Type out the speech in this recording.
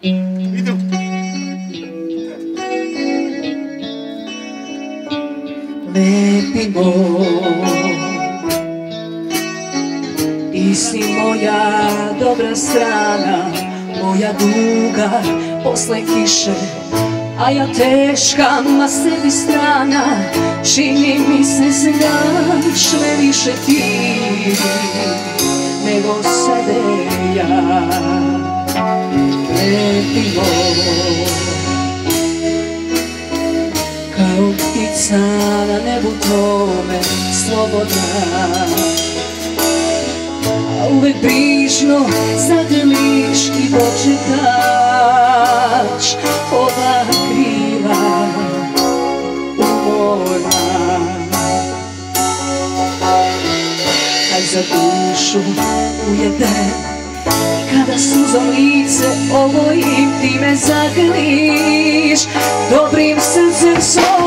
Lepi moj, ti si moja dobra strana, moja duga posle kiše, a ja teška na sebi strana. Čini mi se znaš me više ti nego sebe ja. Lepi moj, kao ptica na nebu tome slobodna, a uvek brižno zagrliš i početaš ova krila umorna. Kad za dušu ujede, kada suzom lice ovojim ti me zagrliš, dobrim srcem svojim